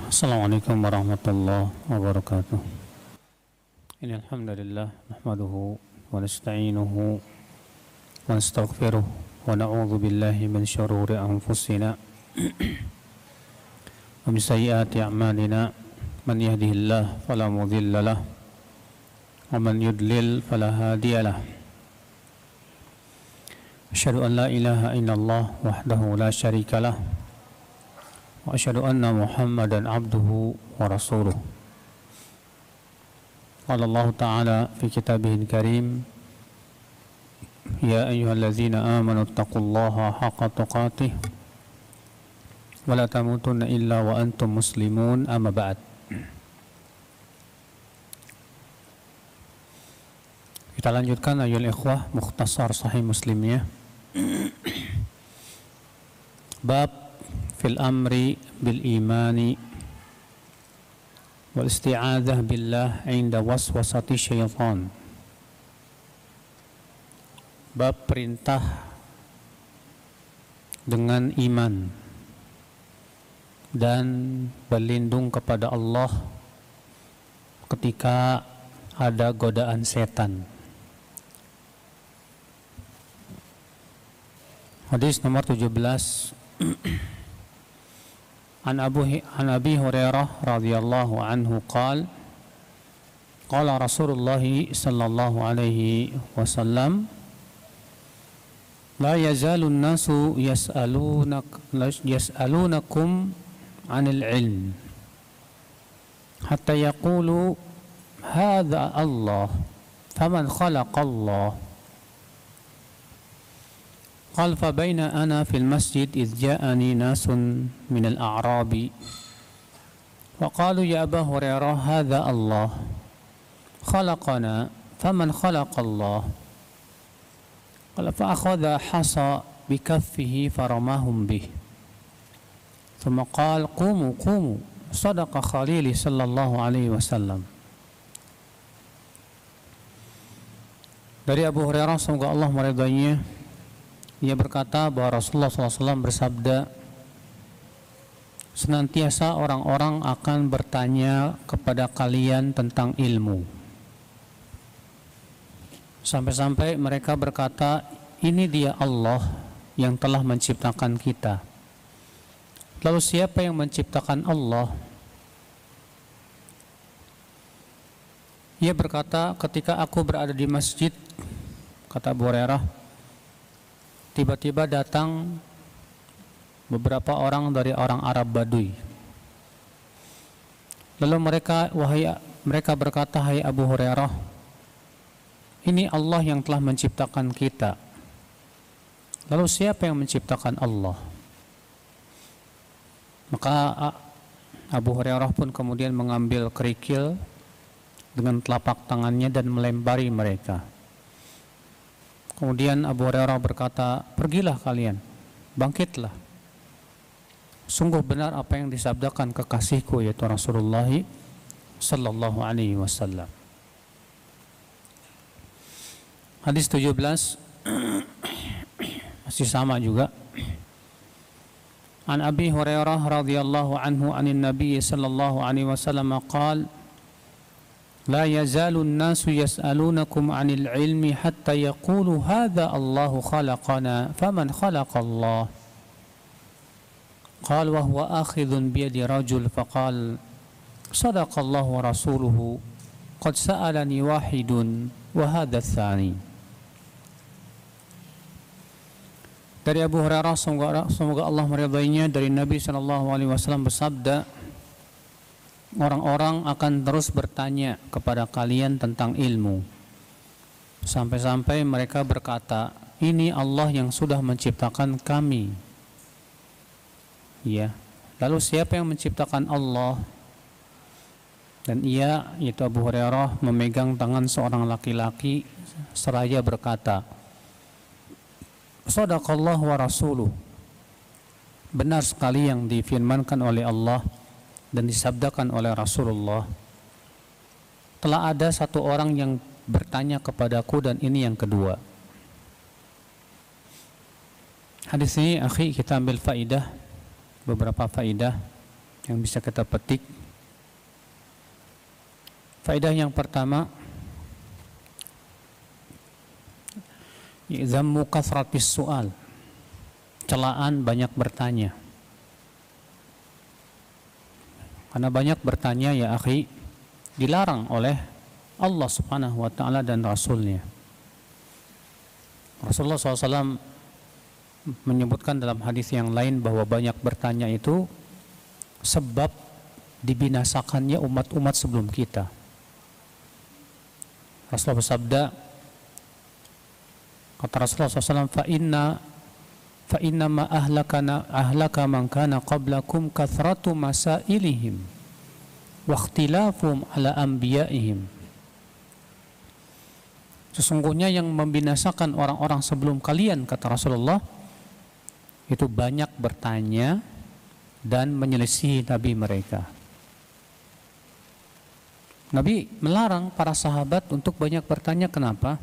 Assalamualaikum warahmatullahi wabarakatuh. Innal hamdalillah nahmaduhu wa nasta'inuhu wa nastaghfiruh wa na'udzu billahi min syururi anfusina wa min sayyiati a'malina. Man yahdihillahu fala mudilla lahu wa man yudlil fala hadiya lahu. Asyhadu an la ilaha illallah wahdahu la syarika lahu wa asyhadu anna Muhammadan abduhu wa rasuluh. Qala Allah Ta'ala fi kitabihil karim, ya ayyuhalladzina amanu taqullaha haqqa tuqatih wa la tamutunna illa wa antum muslimun, amma ba'd. Kita lanjutkan ayol ikhwah mukhtasar sahih muslimnya. Bab fil amri bil imani wal isti'adzah billah inda waswasati syaitan. Bab perintah dengan iman dan berlindung kepada Allah ketika ada godaan setan. Hadis nomor 17. An Abi Hurairah radhiyallahu anhu qala Rasulullah sallallahu alaihi wasallam, la yazalu an-nasu yas'alunakum 'anil ilm hatta yaqulu hadha Allah faman khalaqa Allah. قال فبين أنا في المسجد إذ جاءني ناس من الأعراب وقالوا يا أبا هريرة هذا الله خلقنا فمن خلق الله؟ قال فأخذ حصى بكفه فرماهم به ثم قال قوموا قوموا صدق خليلي صلى الله عليه وسلم. Dari Abu Hurairah, semoga Allah meridainya, ia berkata bahwa Rasulullah SAW bersabda, senantiasa orang-orang akan bertanya kepada kalian tentang ilmu, sampai-sampai mereka berkata, ini dia Allah yang telah menciptakan kita. Lalu siapa yang menciptakan Allah? Ia berkata, ketika aku berada di masjid, kata Abu Hurairah, tiba-tiba datang beberapa orang dari orang Arab Badui. Lalu mereka berkata, hai Abu Hurairah, ini Allah yang telah menciptakan kita. Lalu siapa yang menciptakan Allah? Maka Abu Hurairah pun kemudian mengambil kerikil dengan telapak tangannya dan melempari mereka. Kemudian Abu Hurairah berkata, pergilah kalian, bangkitlah. Sungguh benar apa yang disabdakan kekasihku, yaitu Rasulullah sallallahu alaihi wasallam. Hadis 17 masih sama juga. An Abi Hurairah radhiyallahu anhu anin Nabi sallallahu alaihi wasallam qala, la yazalu an-nasu yas'alunakum 'anil ilmi hatta yaqulu hadha Allahu khalaqana faman khalaqa Allah? Qala wa huwa akhidhun bi yadi rajul faqala sadaqa Allah wa rasuluhu qad sa'alani wahidun wa hadha ats-tsani. Dari Abu Hurairah, semoga Allah meridainya, dari Nabi sallallahu alaihi wasallam bersabda, orang-orang akan terus bertanya kepada kalian tentang ilmu, sampai-sampai mereka berkata, ini Allah yang sudah menciptakan kami. Ya, lalu siapa yang menciptakan Allah? Dan ia, yaitu Abu Hurairah, memegang tangan seorang laki-laki seraya berkata, Shadaqallahu wa rasuluh, benar sekali yang difirmankan oleh Allah dan disabdakan oleh Rasulullah. Telah ada satu orang yang bertanya kepadaku dan ini yang kedua. Hadis ini akhi, kita ambil faidah, beberapa faidah yang bisa kita petik. Faedah yang pertama, zammu kathratis su'al, celaan banyak bertanya. Karena banyak bertanya ya akhi, dilarang oleh Allah subhanahu wa ta'ala dan Rasulnya. Rasulullah SAW menyebutkan dalam hadis yang lain bahwa banyak bertanya itu sebab dibinasakannya umat-umat sebelum kita. Rasulullah bersabda, kata Rasulullah SAW, fa inna ma ahlaka man kana qablakum kathratu masailihim wa ikhtilafum ala anbiya'ihim. Sesungguhnya yang membinasakan orang-orang sebelum kalian, kata Rasulullah, itu banyak bertanya dan menyelisihi nabi mereka. Nabi melarang para sahabat untuk banyak bertanya. Kenapa?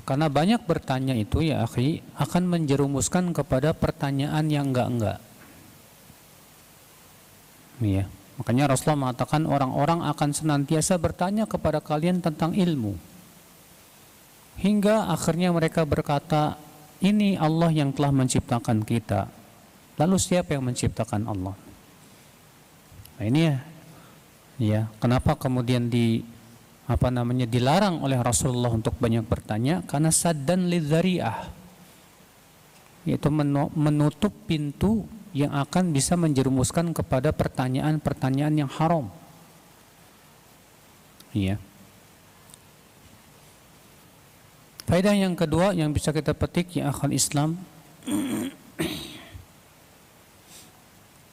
Karena banyak bertanya itu ya akhi akan menjerumuskan kepada pertanyaan yang enggak-enggak. Iya. Makanya Rasulullah mengatakan orang-orang akan senantiasa bertanya kepada kalian tentang ilmu. Hingga akhirnya mereka berkata, ini Allah yang telah menciptakan kita. Lalu siapa yang menciptakan Allah? Nah ini ya, kenapa kemudian dilarang oleh Rasulullah untuk banyak bertanya? Karena saddan lidzari'ah, yaitu menutup pintu yang akan bisa menjerumuskan kepada pertanyaan-pertanyaan yang haram. Iya. Faedah yang kedua yang bisa kita petik ya akhal Islam,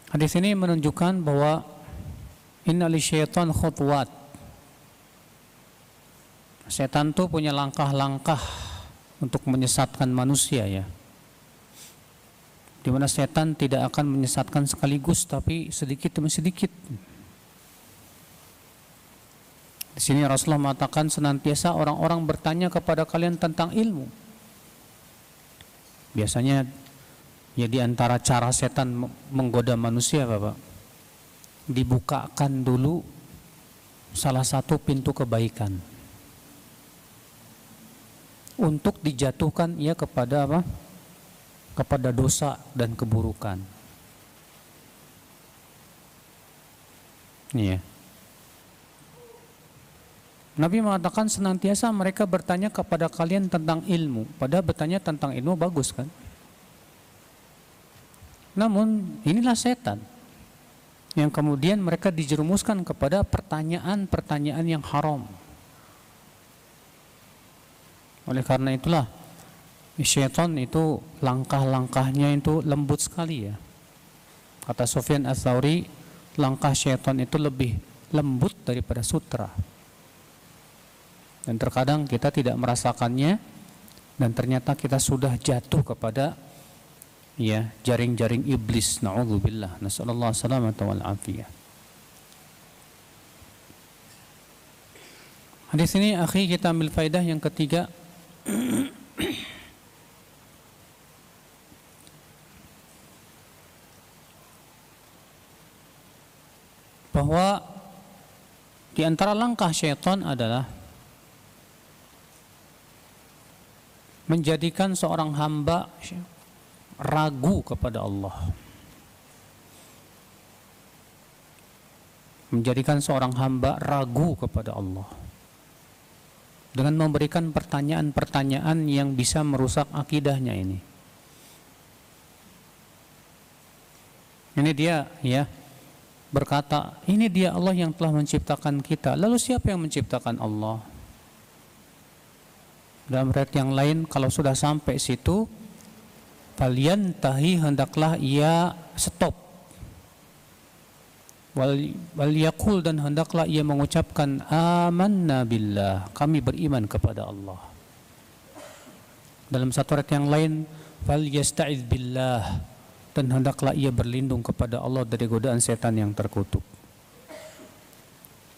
hadis ini menunjukkan bahwa inna lisyaitan khutwat, setan itu punya langkah-langkah untuk menyesatkan manusia ya, dimana setan tidak akan menyesatkan sekaligus tapi sedikit demi sedikit. Di sini Rasulullah mengatakan senantiasa orang-orang bertanya kepada kalian tentang ilmu. Biasanya ya di antara cara setan menggoda manusia Bapak, dibukakan dulu salah satu pintu kebaikan untuk dijatuhkan ia kepada apa? Kepada dosa dan keburukan. Iya. Nabi mengatakan senantiasa mereka bertanya kepada kalian tentang ilmu. Padahal bertanya tentang ilmu bagus kan? Namun inilah setan yang kemudian mereka dijerumuskan kepada pertanyaan-pertanyaan yang haram. Oleh karena itulah syaitan itu langkah-langkahnya itu lembut sekali ya. Kata Sufyan Ats-Tsauri, langkah syaitan itu lebih lembut daripada sutra. Dan terkadang kita tidak merasakannya dan ternyata kita sudah jatuh kepada ya jaring-jaring iblis. Na'udzubillah. Nasallallahu salamata wal afiyah. Hadis ini akhi kita ambil faedah yang ketiga. Bahwa di antara langkah syaitan adalah menjadikan seorang hamba ragu kepada Allah. Menjadikan seorang hamba ragu kepada Allah dengan memberikan pertanyaan-pertanyaan yang bisa merusak akidahnya ini. Ini dia ya berkata, ini dia Allah yang telah menciptakan kita. Lalu siapa yang menciptakan Allah? Dalam riwayat yang lain, kalau sudah sampai situ, falyantahi, hendaklah ia stop. Wal yaqul, dan hendaklah ia mengucapkan amanna billah, kami beriman kepada Allah. Dalam satu riwayat yang lain, fal yasta'iz billah, dan hendaklah ia berlindung kepada Allah dari godaan setan yang terkutuk.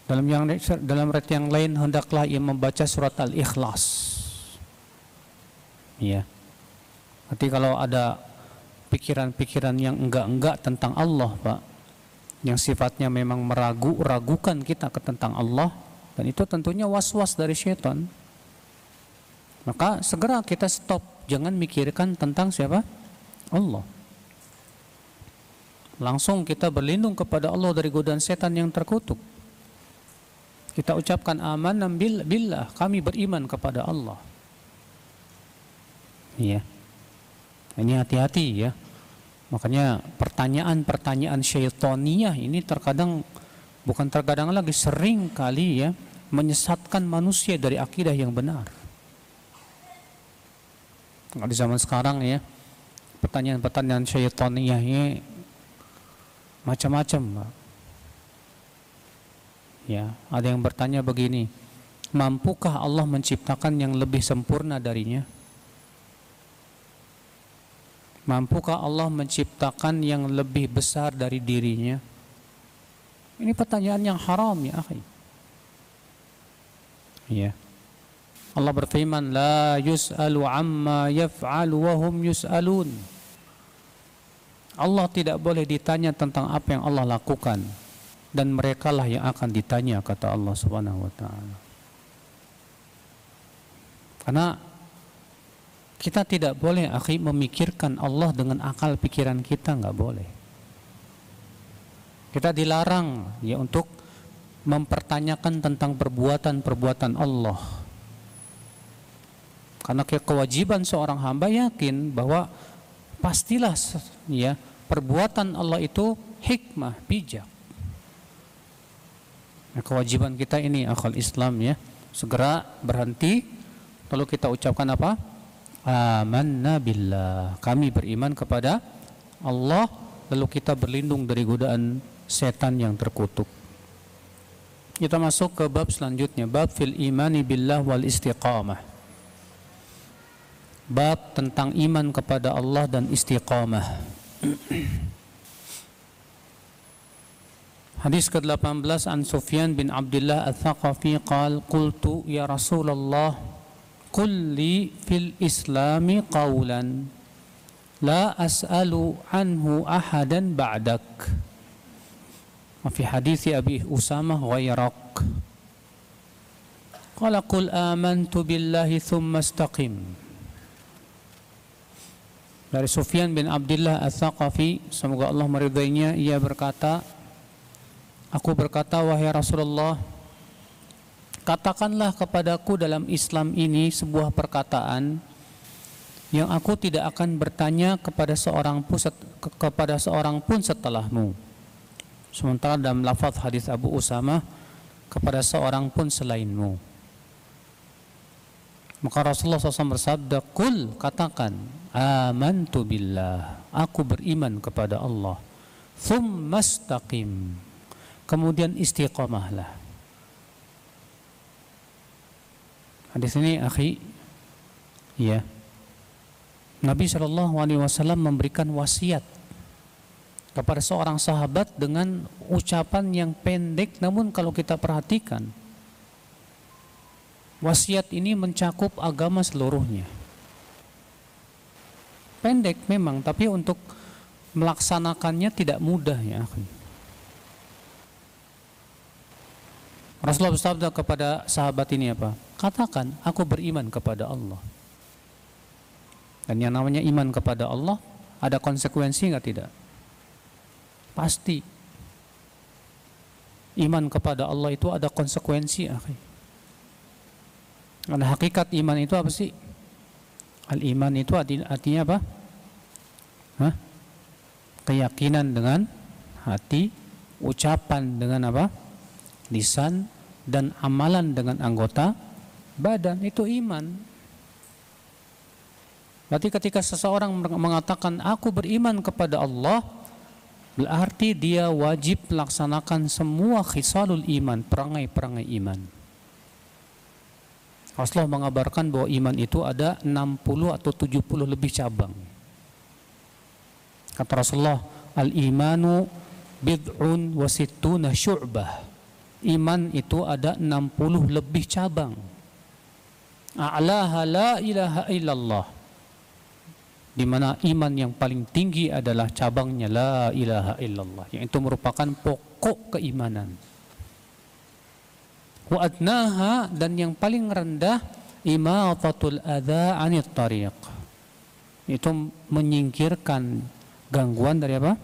Dalam riwayat yang lain, hendaklah ia membaca surat Al-Ikhlas. Ya. Nanti kalau ada pikiran-pikiran yang enggak-enggak tentang Allah, Pak, yang sifatnya memang meragukan kita tentang Allah, dan itu tentunya was-was dari syaitan. Maka segera kita stop, jangan mikirkan tentang siapa? Allah. Langsung kita berlindung kepada Allah dari godaan setan yang terkutuk. Kita ucapkan amanna billah, kami beriman kepada Allah. Iya. Ini hati-hati ya. Makanya pertanyaan-pertanyaan syaitaniyah ini terkadang lagi sering kali ya menyesatkan manusia dari akidah yang benar. Kalau di zaman sekarang ya, pertanyaan-pertanyaan syaitaniyah ini macam-macam, Pak. Ya, ada yang bertanya begini, mampukah Allah menciptakan yang lebih sempurna darinya? Mampukah Allah menciptakan yang lebih besar dari dirinya? Ini pertanyaan yang haram ya akhi. Ya. Allah berfirman, la yus'alu amma yaf'alu wa hum yus'alun. Allah tidak boleh ditanya tentang apa yang Allah lakukan, dan merekalah yang akan ditanya, kata Allah Subhanahu wa taala. Karena kita tidak boleh akhi memikirkan Allah dengan akal pikiran kita, nggak boleh. Kita dilarang ya untuk mempertanyakan tentang perbuatan-perbuatan Allah. Karena kewajiban seorang hamba yakin bahwa pastilah ya perbuatan Allah itu hikmah, bijak. Nah, kewajiban kita ini akal Islam ya, segera berhenti lalu kita ucapkan apa? Amanna billah, kami beriman kepada Allah, lalu kita berlindung dari godaan setan yang terkutuk. Kita masuk ke bab selanjutnya, bab fil imani billah wal istiqamah. Bab tentang iman kepada Allah dan istiqamah. Hadis ke-18 an Sufyan bin Abdullah Al-Thaqafi qala qultu ya Rasulullah qul li fil islami qawlan la as'alu anhu ahadan ba'dak. Wa fi hadits Abi Usamah ghairak. Qala qul amantu billahi thumma istaqim. Dari Sufyan bin Abdullah Al-Thaqafi, semoga Allah meridainya, ia berkata, aku berkata, wahai Rasulullah, katakanlah kepadaku dalam Islam ini sebuah perkataan yang aku tidak akan bertanya kepada seorang pun setelahmu. Sementara dalam lafaz hadis Abu Usamah, kepada seorang pun selainmu. Maka Rasulullah SAW bersabda, kul, katakan, amantu billah, aku beriman kepada Allah, thumma istaqim, kemudian istiqamahlah. Hadis ini akhi, ya, Nabi SAW memberikan wasiat kepada seorang sahabat dengan ucapan yang pendek, namun kalau kita perhatikan, wasiat ini mencakup agama seluruhnya. Pendek memang, tapi untuk melaksanakannya tidak mudah ya. Rasulullah bersabda kepada sahabat ini apa? Katakan, aku beriman kepada Allah. Dan yang namanya iman kepada Allah, ada konsekuensi nggak? Tidak. Pasti. Iman kepada Allah itu ada konsekuensi akhi. Karena hakikat iman itu apa sih? Al-iman itu artinya apa? Keyakinan dengan hati, ucapan dengan apa? Lisan, dan amalan dengan anggota badan, itu iman. Berarti ketika seseorang mengatakan aku beriman kepada Allah, berarti dia wajib melaksanakan semua khisalul iman, perangai-perangai iman. Rasulullah mengabarkan bahwa iman itu ada 60 atau 70 lebih cabang. Kata Rasulullah, al-imanu bid'un wa sittuna syu'bah. Iman itu ada 60 lebih cabang. A'laha la ilaha illallah. di mana iman yang paling tinggi adalah cabangnya la ilaha illallah, yang itu merupakan pokok keimanan. Wa adnaha, dan yang paling rendah imatatul adza 'anit tariq, itu menyingkirkan gangguan dari apa?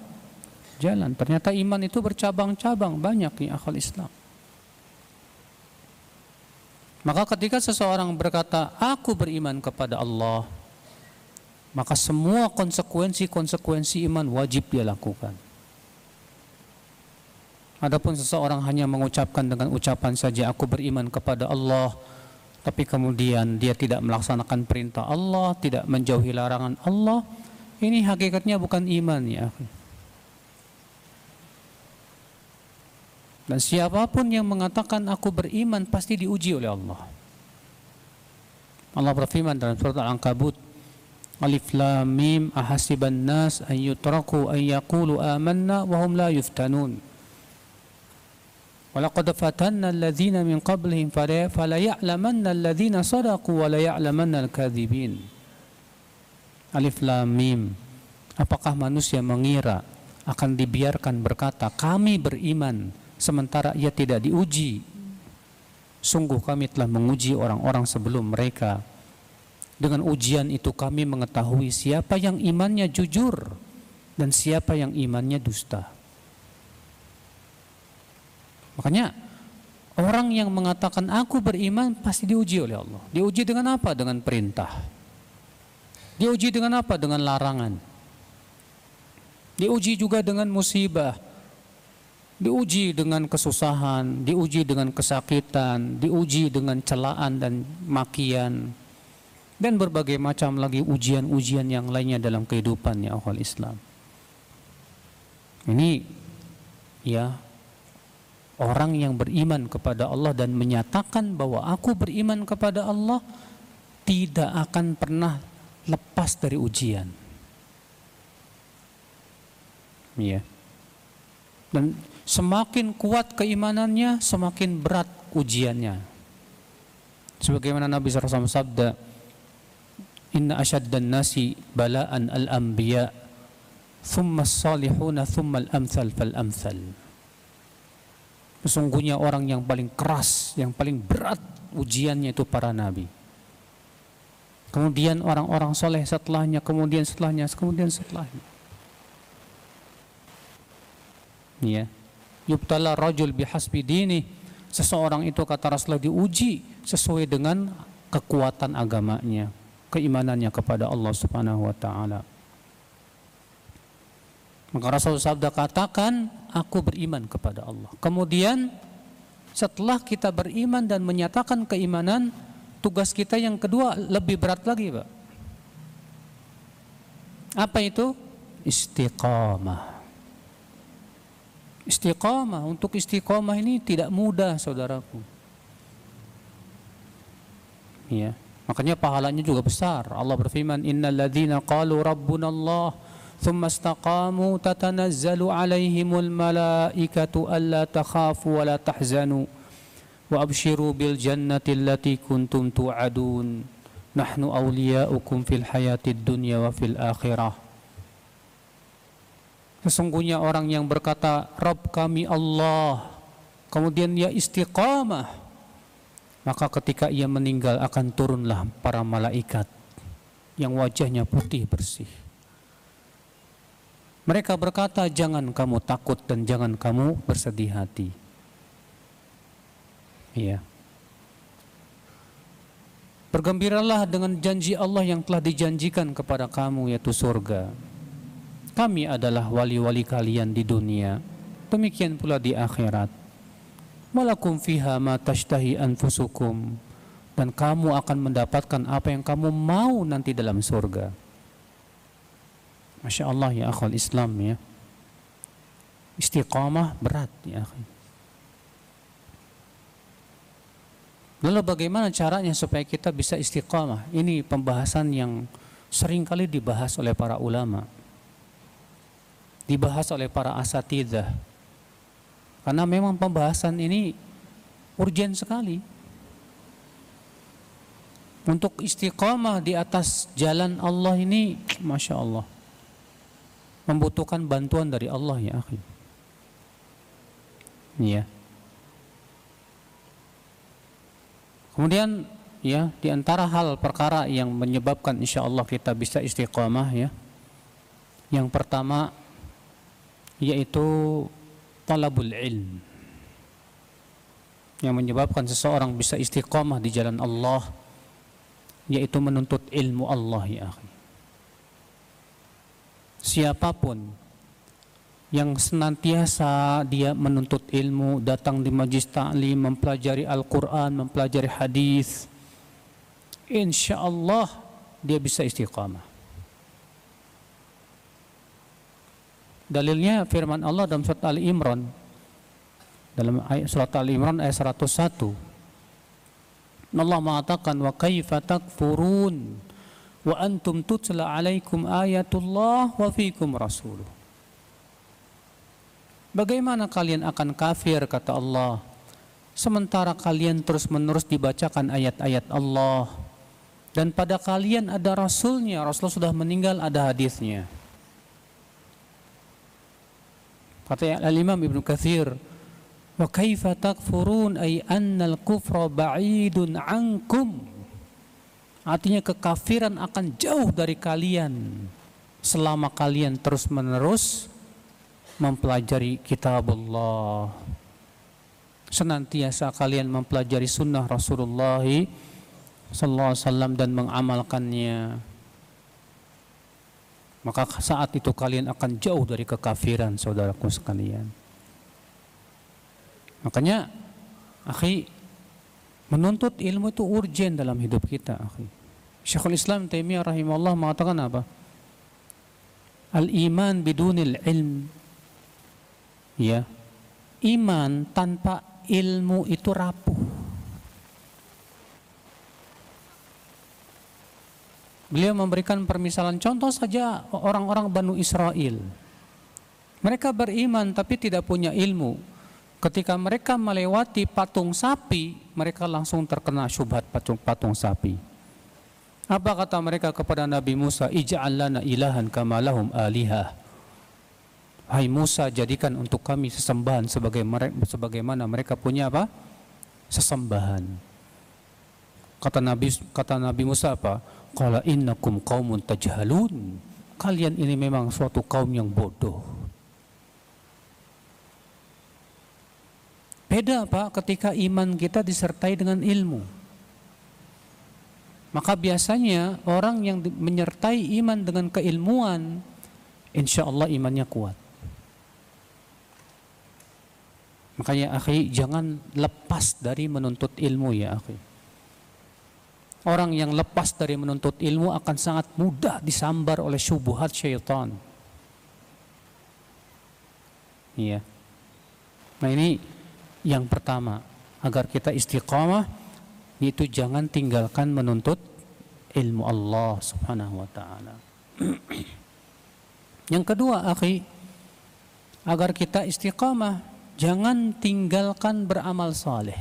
Jalan. Ternyata iman itu bercabang-cabang, banyak ya akhwal Islam. Maka ketika seseorang berkata aku beriman kepada Allah, maka semua konsekuensi iman wajib dia lakukan. Adapun seseorang hanya mengucapkan dengan ucapan saja aku beriman kepada Allah, tapi kemudian dia tidak melaksanakan perintah Allah, tidak menjauhi larangan Allah, ini hakikatnya bukan iman ya. Dan siapapun yang mengatakan aku beriman pasti diuji oleh Allah. Allah berfirman dalam surat Al-Ankabut, Alif Lam Mim ahasiban nas an yutraku an yaqulu amanna wa hum la yuftanun. Walaqad fatanna alladhina min qablihim fala ya'lamanna alladhina sadaqu wa la ya'lamanna al-kadhibin. Alif Lam Mim. Apakah manusia mengira akan dibiarkan berkata kami beriman sementara ia tidak diuji? Sungguh kami telah menguji orang-orang sebelum mereka. Dengan ujian itu kami mengetahui siapa yang imannya jujur dan siapa yang imannya dusta. Makanya orang yang mengatakan aku beriman pasti diuji oleh Allah. Diuji dengan apa? Dengan perintah. Diuji dengan apa? Dengan larangan. Diuji juga dengan musibah. Diuji dengan kesusahan, diuji dengan kesakitan, diuji dengan celaan dan makian, dan berbagai macam lagi ujian-ujian yang lainnya dalam kehidupan ya akhwal Islam. Ini ya orang yang beriman kepada Allah dan menyatakan bahwa aku beriman kepada Allah tidak akan pernah lepas dari ujian. Ya. Dan semakin kuat keimanannya, semakin berat ujiannya. Sebagaimana Nabi SAW sabda, Inna asyaddan nasi bala'an al-anbiya thumma as-salihuna thumma al-amthal fal-amthal. Sesungguhnya orang yang paling keras, yang paling berat ujiannya itu para nabi. Kemudian orang-orang soleh setelahnya, kemudian setelahnya. Ya. Yubtala rajul bihasbi dini. Seseorang itu kata Rasulullah diuji sesuai dengan kekuatan agamanya, keimanannya kepada Allah Subhanahu wa taala. Maka Rasulullah sabda katakan aku beriman kepada Allah. Kemudian setelah kita beriman dan menyatakan keimanan, tugas kita yang kedua lebih berat lagi, Pak. Apa itu? Istiqamah. Istiqamah. Untuk istiqamah ini tidak mudah, saudaraku. Ya. Makanya pahalanya juga besar. Allah berfirman, Innal ladzina qalu rabbunallah thumma istaqamu tatanazzalu alaihimul malaikatu alla takhafu wa la tahzanu wa abshiru bil jannati allati kuntum tu'adun nahnu awliya'ukum fil hayatid dunya wa fil akhirah. Sesungguhnya orang yang berkata Rabb kami Allah, kemudian ia istiqamah, maka ketika ia meninggal akan turunlah para malaikat yang wajahnya putih bersih. Mereka berkata, jangan kamu takut dan jangan kamu bersedih hati. Iya. Bergembiralah dengan janji Allah yang telah dijanjikan kepada kamu, yaitu surga. Kami adalah wali-wali kalian di dunia, demikian pula di akhirat. Walakum fiha ma tashtahi anfusukum, dan kamu akan mendapatkan apa yang kamu mau nanti dalam surga. Masya Allah ya akhwal Islam ya. Istiqamah berat ya akhwal. Lalu bagaimana caranya supaya kita bisa istiqamah? Ini pembahasan yang sering kali dibahas oleh para ulama, dibahas oleh para asatidzah. Karena memang pembahasan ini urgen sekali. Untuk istiqamah di atas jalan Allah ini, Masya Allah, membutuhkan bantuan dari Allah ya akhi. Ya. Kemudian ya, di antara hal perkara yang menyebabkan insya Allah kita bisa istiqamah ya, yang pertama yaitu talabul ilm. Yang menyebabkan seseorang bisa istiqamah di jalan Allah yaitu menuntut ilmu Allah ya akhi. Siapapun yang senantiasa dia menuntut ilmu, datang di majlis ta'lim, mempelajari Al-Quran, mempelajari hadis, insya Allah dia bisa istiqamah. Dalilnya firman Allah dalam surat Ali Imran, dalam surat Ali Imran ayat 101, Allah mengatakan wa kaifa takfurun wa antum tutla alaikum ayatullah wa fikum rasuluh. Bagaimana kalian akan kafir, kata Allah, sementara kalian terus-menerus dibacakan ayat-ayat Allah dan pada kalian ada rasulnya, Rasulullah sudah meninggal, ada hadisnya. Kata Al-Imam Ibnu Katsir, wa kaifa takfurun ay annal kufra ba'idun ankum. Artinya kekafiran akan jauh dari kalian selama kalian terus-menerus mempelajari kitabullah, senantiasa kalian mempelajari sunnah Rasulullah sallallahu alaihi wasallam dan mengamalkannya, maka saat itu kalian akan jauh dari kekafiran, saudaraku sekalian. Makanya akhi, menuntut ilmu itu urgen dalam hidup kita akhi. Syekhul Islam Taimiyah rahimahullah mengatakan apa? Al-iman bidunil ilm, ya, iman tanpa ilmu itu rapuh. Beliau memberikan permisalan, contoh saja orang-orang Banu Israel. Mereka beriman tapi tidak punya ilmu. Ketika mereka melewati patung sapi, mereka langsung terkena syubhat patung sapi. Apa kata mereka kepada Nabi Musa? Ij'al lana ilahan kama lahum alihah. Hai Musa, jadikan untuk kami sesembahan sebagaimana mereka punya apa? Sesembahan. Kata Nabi Musa apa? Qala innakum qaumun tajhalun. Kalian ini memang suatu kaum yang bodoh. Beda apa? Ketika iman kita disertai dengan ilmu. Maka biasanya orang yang menyertai iman dengan keilmuan, insya Allah imannya kuat. Makanya akhi, jangan lepas dari menuntut ilmu ya akhi. Orang yang lepas dari menuntut ilmu akan sangat mudah disambar oleh syubhat syaitan. Iya. Nah ini yang pertama, agar kita istiqamah, yaitu jangan tinggalkan menuntut ilmu Allah subhanahu wa ta'ala. Yang kedua akhi, agar kita istiqamah, jangan tinggalkan beramal saleh.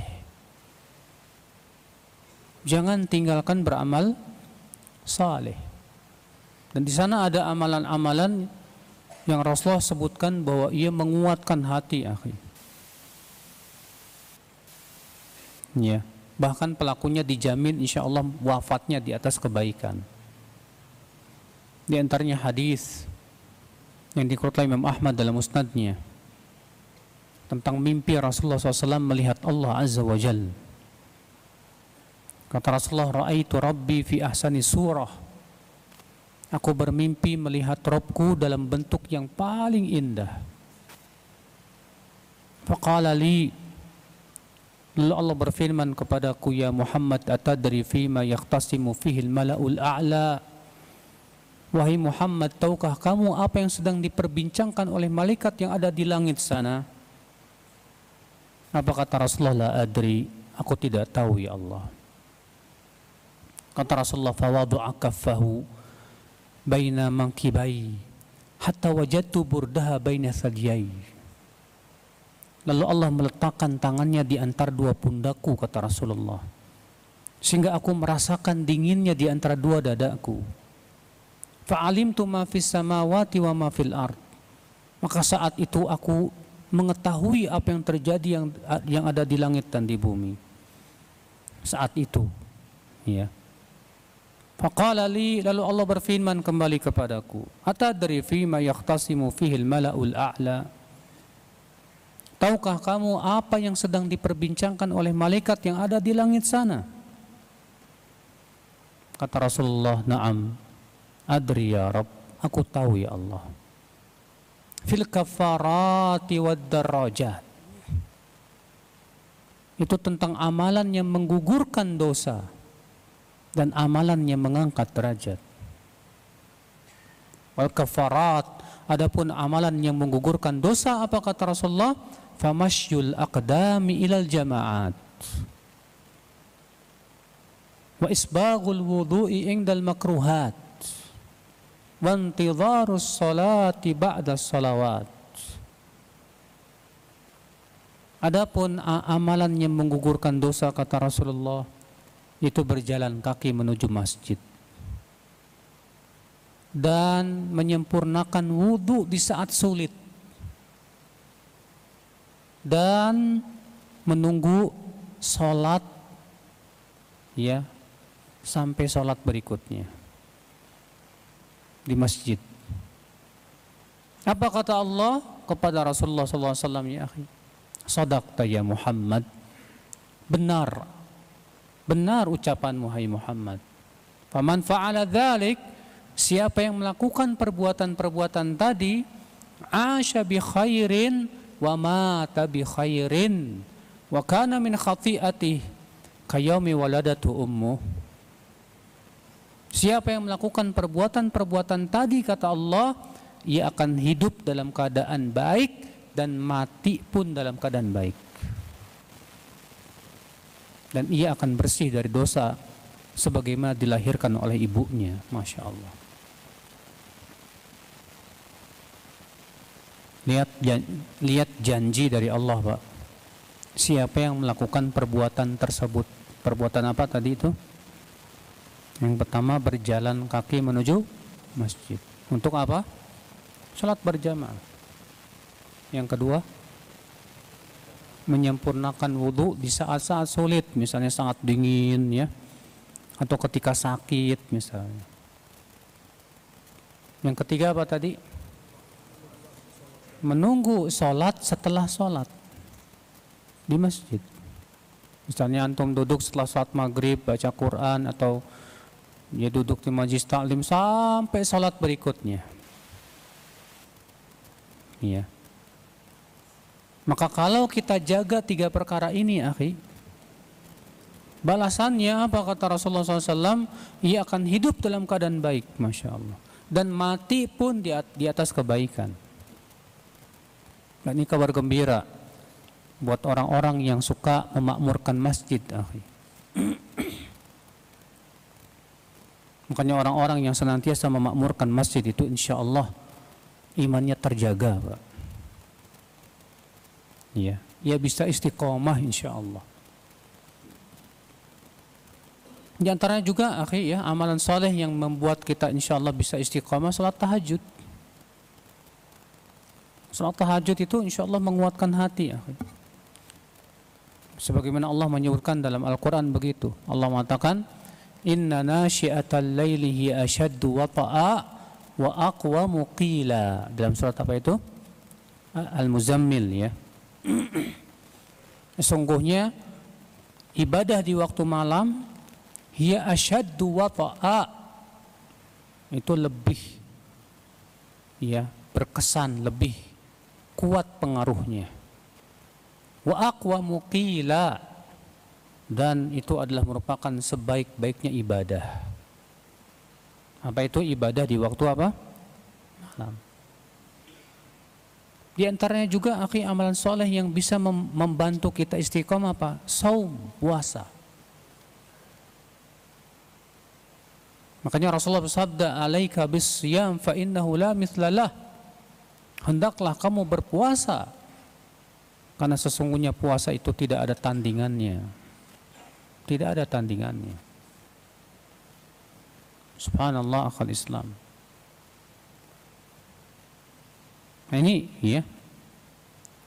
Jangan tinggalkan beramal saleh. Dan di sana ada amalan-amalan yang Rasulullah sebutkan bahwa ia menguatkan hati akhi. Ya, bahkan pelakunya dijamin insya Allah wafatnya di atas kebaikan. Di antaranya hadis yang dikeluarkan Imam Ahmad dalam musnadnya tentang mimpi Rasulullah SAW melihat Allah Azza wa Jal. Kata Rasulullah, ra'aitu Rabbi fi ahsani surah. Aku bermimpi melihat Rabbku dalam bentuk yang paling indah. Faqala li, lalu Allah berfirman kepadaku, ya Muhammad, atadri fima yaqtasimu fihil mala'ul a'la. Wahai Muhammad, tahukah kamu apa yang sedang diperbincangkan oleh malaikat yang ada di langit sana? Apa kata Rasulullah? La adri, aku tidak tahu ya Allah. Kata Rasulullah, fawadu'a kaffahu baina mankibai hatta wajadtu burdaha baina sadiyai. Lalu Allah meletakkan tangannya di antara dua pundakku, kata Rasulullah, sehingga aku merasakan dinginnya di antara dua dadaku. Fa'alimtu ma fis samawati wa ma fil ard. Maka saat itu aku mengetahui apa yang terjadi yang ada di langit dan di bumi. Saat itu, ya. Faqala li, lalu Allah berfirman kembali kepadaku, atadri fima yahtasimu fihil mala'ul a'la. Tahukah kamu apa yang sedang diperbincangkan oleh malaikat yang ada di langit sana? Kata Rasulullah, na'am, adri ya Rabb, aku tahu ya Allah. Fil kafarati wad darajat. Itu tentang amalan yang menggugurkan dosa dan amalan yang mengangkat derajat. Wal kafarat, adapun amalan yang menggugurkan dosa, apa kata Rasulullah? Famasyul aqdami ilal jama'at wa isbaghul wudu'i indal makruhat wa intidharus salati ba'da salawat. Adapun amalan yang menggugurkan dosa, kata Rasulullah, itu berjalan kaki menuju masjid dan menyempurnakan wudu di saat sulit dan menunggu sholat, ya, sampai sholat berikutnya di masjid. Apa kata Allah kepada Rasulullah SAW? Ya akhi, sadaqta ya Muhammad, benar ucapanmu hai Muhammad. Faman fa'ala dzalik, siapa yang melakukan perbuatan-perbuatan tadi, asya bi khairin wa mata bi khairin wa kana min khati'atihi kayaumi waladatu ummu. Siapa yang melakukan perbuatan-perbuatan tadi, kata Allah, ia akan hidup dalam keadaan baik dan mati pun dalam keadaan baik. Dan ia akan bersih dari dosa sebagaimana dilahirkan oleh ibunya. Masya Allah. Lihat janji dari Allah, Pak. Siapa yang melakukan perbuatan tersebut? Perbuatan apa tadi itu? Yang pertama, berjalan kaki menuju masjid. Untuk apa? Salat berjamaah. Yang kedua, menyempurnakan wudu di saat-saat sulit, misalnya sangat dingin, ya, atau ketika sakit misalnya. Yang ketiga apa tadi? Menunggu sholat setelah sholat di masjid. Misalnya antum duduk setelah sholat maghrib baca Quran, atau ya duduk di majlis taklim sampai sholat berikutnya. Iya. Maka kalau kita jaga 3 perkara ini, akhi, balasannya apa kata Rasulullah SAW? Ia akan hidup dalam keadaan baik, Masya Allah, dan mati pun di atas kebaikan. Dan ini kabar gembira buat orang-orang yang suka memakmurkan masjid, akhi. Makanya orang-orang yang senantiasa memakmurkan masjid itu insya Allah imannya terjaga, Pak. Ya, ia bisa istiqomah insya Allah. Di antaranya juga, akhi, ya, amalan soleh yang membuat kita insya Allah bisa istiqomah, salat tahajud. Salat tahajud itu insya Allah menguatkan hati, akhi. Sebagaimana Allah menyebutkan dalam Al-Quran begitu. Allah mengatakan, inna nasyi'atal laili hiya ashaddu wata'a wa aqwamu qila. Dalam surat apa itu? Al-Muzammil, ya. Sesungguhnya ibadah di waktu malam hiya asyaddu wata'a, itu lebih, ya, berkesan, lebih kuat pengaruhnya. Wa aqwamu qila, dan itu adalah merupakan sebaik-baiknya ibadah. Apa itu ibadah di waktu apa? Malam. Di antaranya juga, akhi, amalan soleh yang bisa membantu kita istiqomah apa? Saum, puasa. Makanya Rasulullah bersabda, alaika bisyam fa innahu la mithlalah. Hendaklah kamu berpuasa, karena sesungguhnya puasa itu tidak ada tandingannya. tidak ada tandingannya. Subhanallah akhal Islam. Nah ini ya.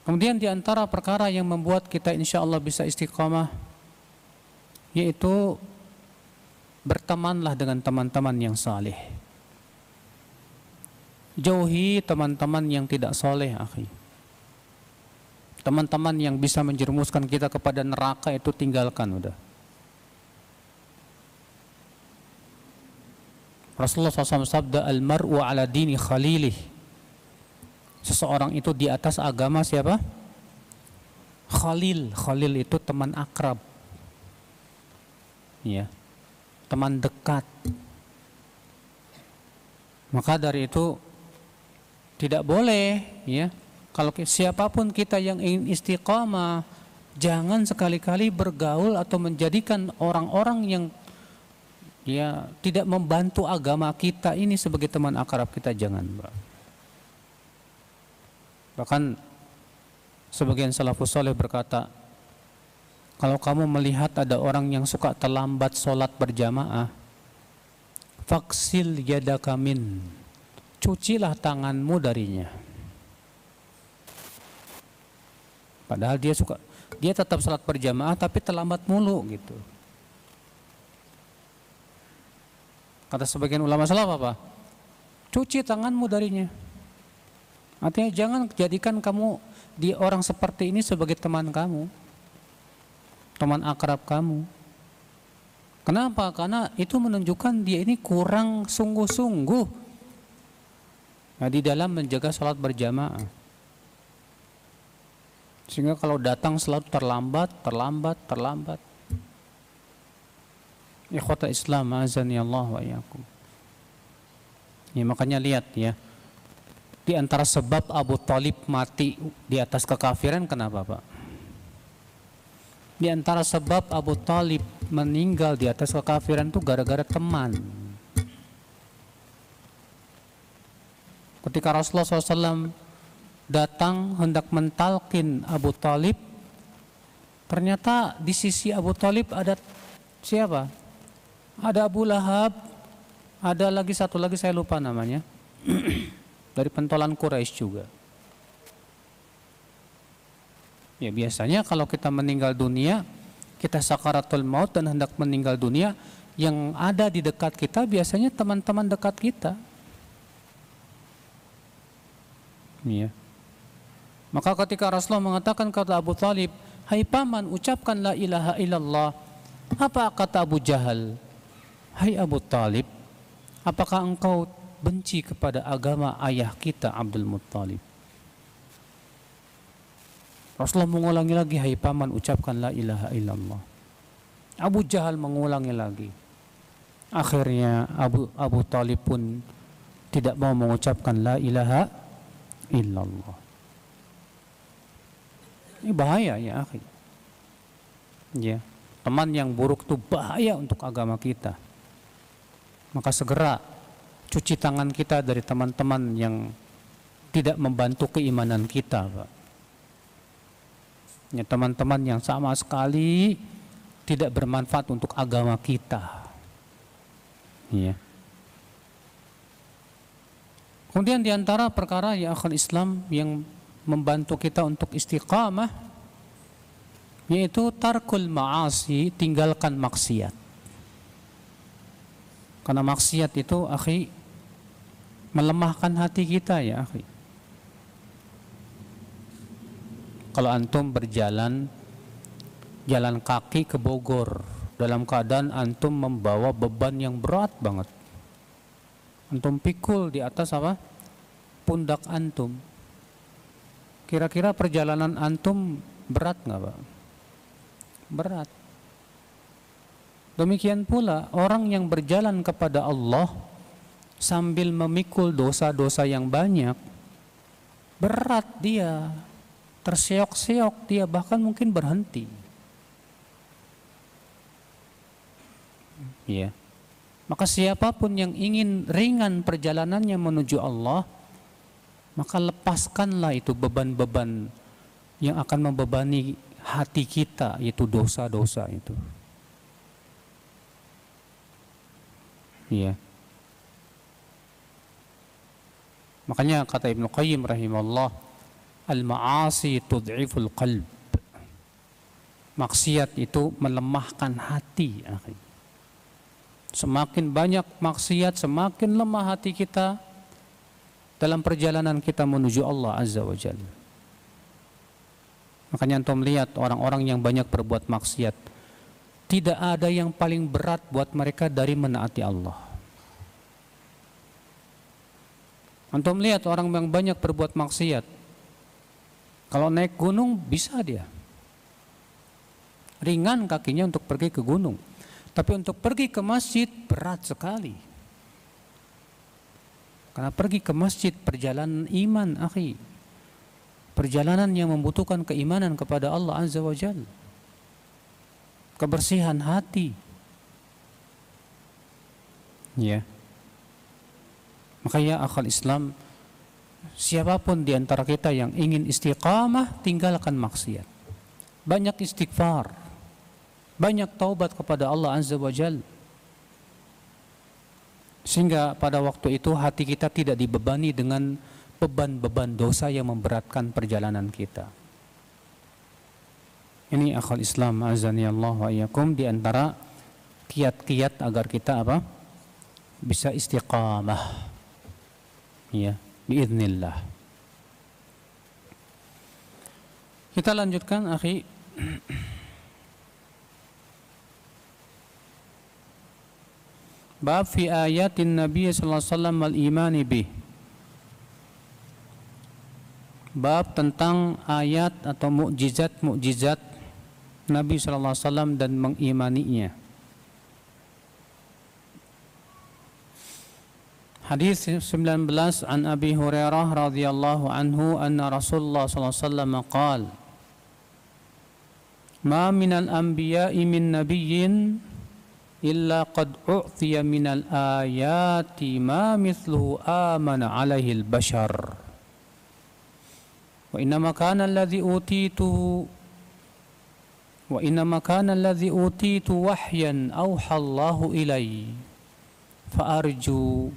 Kemudian di antara perkara yang membuat kita insya Allah bisa istiqamah, yaitu bertemanlah dengan teman-teman yang saleh. Jauhi teman-teman yang tidak soleh, akhi. Teman-teman yang bisa menjerumuskan kita kepada neraka itu tinggalkan udah. Rasulullah SAW sabda, al-mar'u ala dini khalilih. Seseorang itu di atas agama siapa? Khalil. Khalil itu teman akrab. Ya. Teman dekat. Maka dari itu tidak boleh ya, kalau siapapun kita yang ingin istiqamah, jangan sekali-kali bergaul atau menjadikan orang-orang yang ya tidak membantu agama kita ini sebagai teman akrab kita, jangan. Bahkan sebagian salafus saleh berkata, kalau kamu melihat ada orang yang suka terlambat sholat berjamaah, faksil yadaka min, cucilah tanganmu darinya. Padahal dia tetap sholat berjamaah tapi terlambat mulu gitu. Kata sebagian ulama salaf apa? Cuci tanganmu darinya. Artinya jangan jadikan kamu di orang seperti ini sebagai teman kamu, teman akrab kamu. Kenapa? Karena itu menunjukkan dia ini kurang sungguh-sungguh di dalam menjaga sholat berjamaah. Sehingga kalau datang selalu terlambat. Ikhwata Islam, azani Allah wa iyyakum. Ya, makanya lihat ya, di antara sebab Abu Thalib mati di atas kekafiran kenapa, Pak? Di antara sebab Abu Thalib meninggal di atas kekafiran itu gara-gara teman. Ketika Rasulullah SAW datang hendak mentalkin Abu Thalib, ternyata di sisi Abu Thalib ada siapa? Ada Abu Lahab, ada lagi satu lagi saya lupa namanya, dari pentolan Quraisy juga. Ya biasanya kalau kita meninggal dunia, kita sakaratul maut dan hendak meninggal dunia, yang ada di dekat kita biasanya teman-teman dekat kita. Ya. Maka ketika Rasulullah mengatakan kata Abu Thalib, hai paman, ucapkan la ilaha illallah. Apa kata Abu Jahal? Hai Abu Thalib, apakah engkau benci kepada agama ayah kita Abdul Muttalib? Rasulullah mengulangi lagi, hai paman, ucapkan la ilaha illallah. Abu Jahal mengulangi lagi. Akhirnya Abu Thalib pun tidak mau mengucapkan la ilaha illallah. Ini bahaya ya akhi. Ya, teman yang buruk itu bahaya untuk agama kita. Maka segera cuci tangan kita dari teman-teman yang tidak membantu keimanan kita, Pak. Ya, teman-teman yang sama sekali tidak bermanfaat untuk agama kita. Ya. Kemudian diantara perkara ya akhul Islam yang membantu kita untuk istiqamah, yaitu tarkul ma'asi, tinggalkan maksiat. Karena maksiat itu akhi melemahkan hati kita ya akhi. Kalau antum berjalan jalan kaki ke Bogor dalam keadaan antum membawa beban yang berat banget, antum pikul di atas apa? Pundak antum. Kira-kira perjalanan antum berat nggak, Pak? Berat. Demikian pula orang yang berjalan kepada Allah sambil memikul dosa-dosa yang banyak, berat dia, terseok-seok dia, bahkan mungkin berhenti. Ya. Maka siapapun yang ingin ringan perjalanannya menuju Allah, maka lepaskanlah itu beban-beban yang akan membebani hati kita, yaitu dosa-dosa itu. Iya. Makanya kata Ibnu Qayyim rahimahullah, al-ma'asi tud'iful qalb. Maksiat itu melemahkan hati. Semakin banyak maksiat, semakin lemah hati kita dalam perjalanan kita menuju Allah Azza wa Jalla. Makanya antum lihat orang-orang yang banyak berbuat maksiat, tidak ada yang paling berat buat mereka dari menaati Allah. Antum lihat orang yang banyak berbuat maksiat, kalau naik gunung bisa dia, ringan kakinya untuk pergi ke gunung, tapi untuk pergi ke masjid berat sekali. Karena pergi ke masjid perjalanan iman, akhi, perjalanan yang membutuhkan keimanan kepada Allah Azza wa Jalla, kebersihan hati. Ya. Makanya akal Islam, siapapun di antara kita yang ingin istiqamah, tinggalkan maksiat. Banyak istighfar, banyak taubat kepada Allah Azza wa Jalla. Sehingga pada waktu itu hati kita tidak dibebani dengan beban-beban dosa yang memberatkan perjalanan kita. Ini akal Islam azani Allah wa iyyakum, di antara kiat-kiat agar kita apa? Bisa istiqamah. Ya, biiznillah. Kita lanjutkan, akhi. Bab fi ayatin Nabi sallallahu alaihi wasallam wal imani bih. Bab tentang ayat atau mukjizat-mukjizat Nabi sallallahu alaihi wasallam dan mengimaninya. Hadis 19 an Abi Hurairah radhiyallahu anhu anna Rasulullah sallallahu alaihi wasallam qala: "Ma minal anbiya'i min nabiyyin illa qad u'tiya minal ayati ma mithluhu amana 'alaihi al-bashar. Wa innama kana alladhi utitu wahyan awha Allahu ilayya fa arju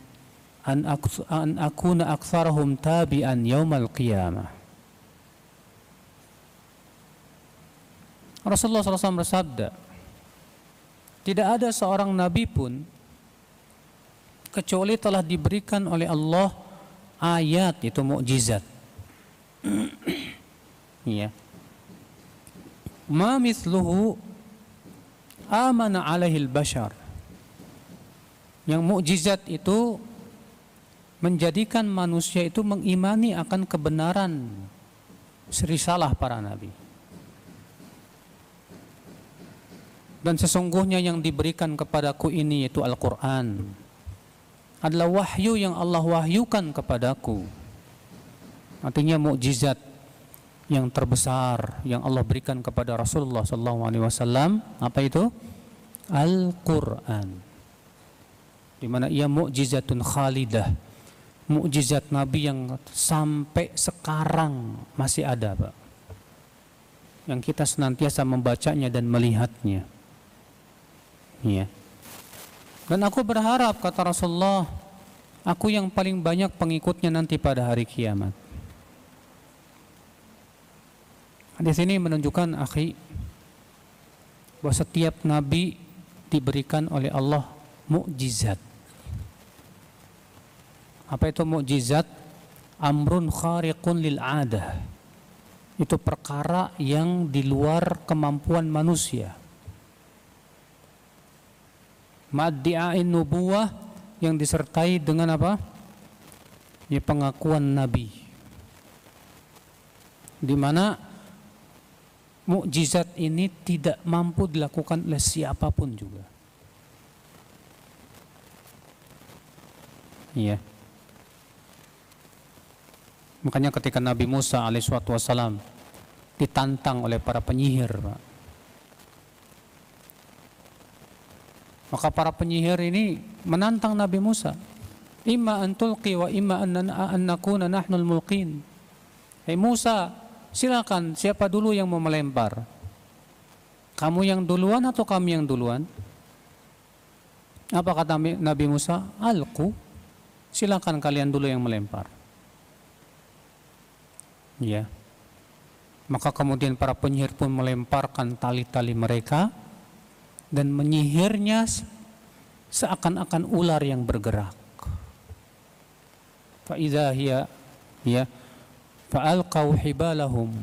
an akuna aktsarahum tabi'an yaumal qiyamah." Rasulullah SAW bersabda, tidak ada seorang nabi pun kecuali telah diberikan oleh Allah ayat, itu mukjizat. Ya. Ma mithluhu amana alaihi al-bashar. Yang mukjizat itu menjadikan manusia itu mengimani akan kebenaran risalah para nabi. Dan sesungguhnya yang diberikan kepadaku ini, yaitu Al-Quran, adalah wahyu yang Allah wahyukan kepadaku. Artinya mukjizat yang terbesar yang Allah berikan kepada Rasulullah SAW, apa itu? Al-Quran. Di mana ia mukjizatun khalidah, mukjizat Nabi yang sampai sekarang masih ada, Pak. Yang kita senantiasa membacanya dan melihatnya. Ya. Dan aku berharap, kata Rasulullah, aku yang paling banyak pengikutnya nanti pada hari kiamat. Hadis ini menunjukkan, akhi, bahwa setiap nabi diberikan oleh Allah mukjizat. Apa itu mukjizat? Amrun khariqun lil adah. Itu perkara yang di luar kemampuan manusia. Ma'addi'ain nubuwah, yang disertai dengan apa? Ya, pengakuan nabi. Di mana mukjizat ini tidak mampu dilakukan oleh siapapun juga. Iya. Makanya ketika Nabi Musa alaihissalam ditantang oleh para penyihir, Pak, maka para penyihir ini menantang Nabi Musa, imma an tulqi wa imma an nakuna nahnul mulqin. Hei Musa, silakan, siapa dulu yang mau melempar? Kamu yang duluan atau kami yang duluan? Apa kata Nabi Musa? Alqu, silakan kalian dulu yang melempar. Ya. Maka kemudian para penyihir pun melemparkan tali-tali mereka dan menyihirnya seakan-akan ular yang bergerak. Fa idza hiya ya fa'alqaw hibalahum,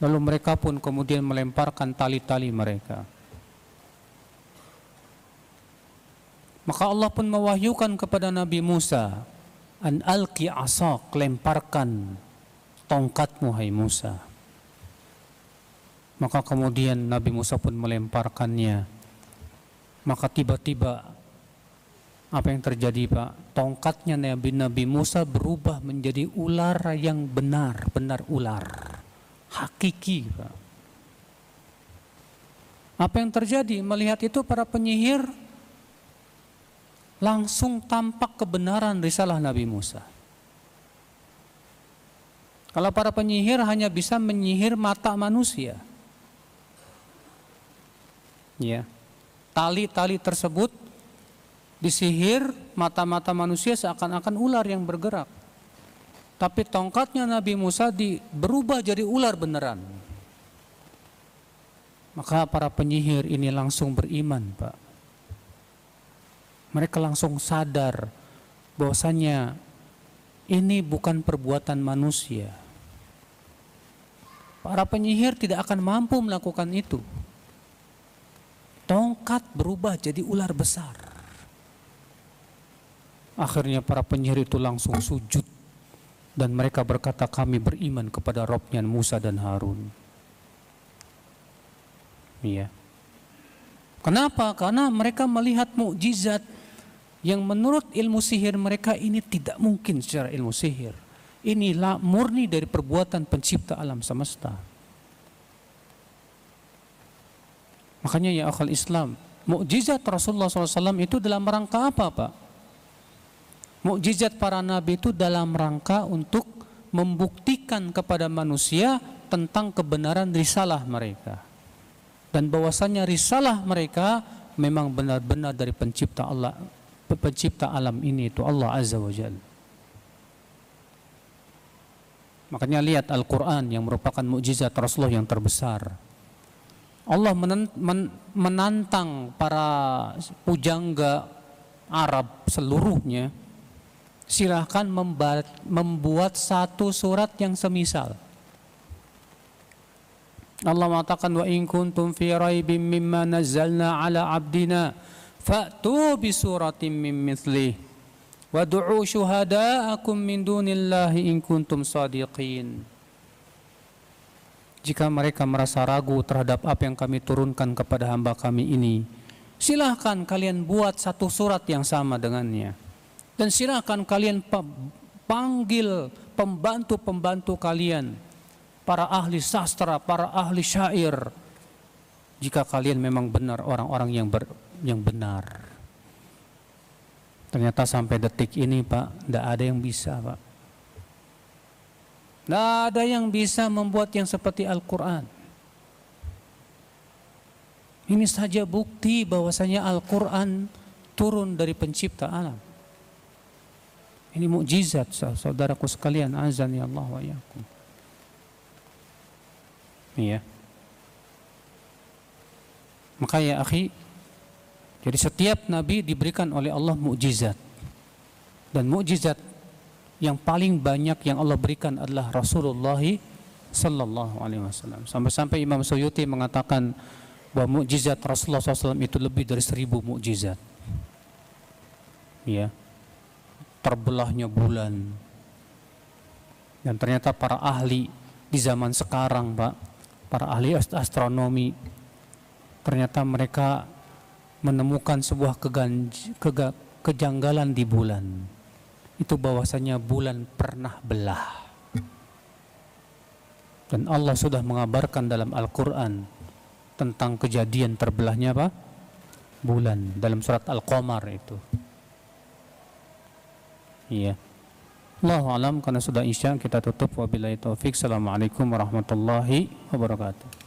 lalu mereka pun kemudian melemparkan tali-tali mereka. Maka Allah pun mewahyukan kepada Nabi Musa, an alqi asak, lemparkan tongkatmu hai Musa. Maka kemudian Nabi Musa pun melemparkannya. Maka tiba-tiba apa yang terjadi, Pak? Tongkatnya Nabi Musa berubah menjadi ular yang benar-benar ular. Hakiki, Pak. Apa yang terjadi? Melihat itu para penyihir langsung tampak kebenaran risalah Nabi Musa. Kalau para penyihir hanya bisa menyihir mata manusia, ya, tali-tali tersebut disihir mata-mata manusia seakan-akan ular yang bergerak. Tapi tongkatnya Nabi Musa berubah jadi ular beneran. Maka para penyihir ini langsung beriman, Pak. Mereka langsung sadar bahwasanya ini bukan perbuatan manusia. Para penyihir tidak akan mampu melakukan itu. Tongkat berubah jadi ular besar. Akhirnya para penyihir itu langsung sujud dan mereka berkata, kami beriman kepada Rabbnya Musa dan Harun. Iya. Kenapa? Karena mereka melihat mukjizat yang menurut ilmu sihir mereka ini tidak mungkin secara ilmu sihir. Inilah murni dari perbuatan pencipta alam semesta. Makanya ya akhal Islam, mukjizat Rasulullah SAW itu dalam rangka apa, Pak? Mukjizat para nabi itu dalam rangka untuk membuktikan kepada manusia tentang kebenaran risalah mereka. Dan bahwasannya risalah mereka memang benar-benar dari pencipta Allah, pencipta alam ini, itu Allah Azza wa Jalla. Makanya lihat Al-Quran yang merupakan mukjizat Rasulullah yang terbesar. Allah menantang para pujangga Arab seluruhnya, silahkan membuat satu surat yang semisal. Allah mengatakan, wa in kuntum fi raibim mimma nazzalna ala abdina fa'tu bi suratin min mithlih wad'u syuhada'akum min dunillahi in kuntum shadiqin. Jika mereka merasa ragu terhadap apa yang kami turunkan kepada hamba kami ini, silahkan kalian buat satu surat yang sama dengannya. Dan silahkan kalian panggil pembantu-pembantu kalian, para ahli sastra, para ahli syair, jika kalian memang benar orang-orang yang benar. Ternyata sampai detik ini, Pak, tidak ada yang bisa, Pak. Tidak ada yang bisa membuat yang seperti Al-Quran. Ini saja bukti bahwasanya Al-Quran turun dari pencipta alam. Ini mukjizat, saudaraku sekalian, azani Allah wa iyyakum. Iya. Maka ya akhi, jadi setiap nabi diberikan oleh Allah mukjizat. Dan mukjizat yang paling banyak yang Allah berikan adalah Rasulullah sallallahu alaihi wasallam. Sampai-sampai Imam Suyuti mengatakan bahwa mukjizat Rasulullah SAW itu lebih dari 1000 mukjizat. Ya. Terbelahnya bulan. Dan ternyata para ahli di zaman sekarang, Pak, para ahli astronomi, ternyata mereka menemukan sebuah kejanggalan di bulan. Itu bahwasanya bulan pernah belah. Dan Allah sudah mengabarkan dalam Al-Quran tentang kejadian terbelahnya apa? Bulan, dalam surat Al-Qamar itu. Iya. Allahu a'lam, karena sudah isya kita tutup. Wabillahi taufik. Assalamualaikum warahmatullahi wabarakatuh.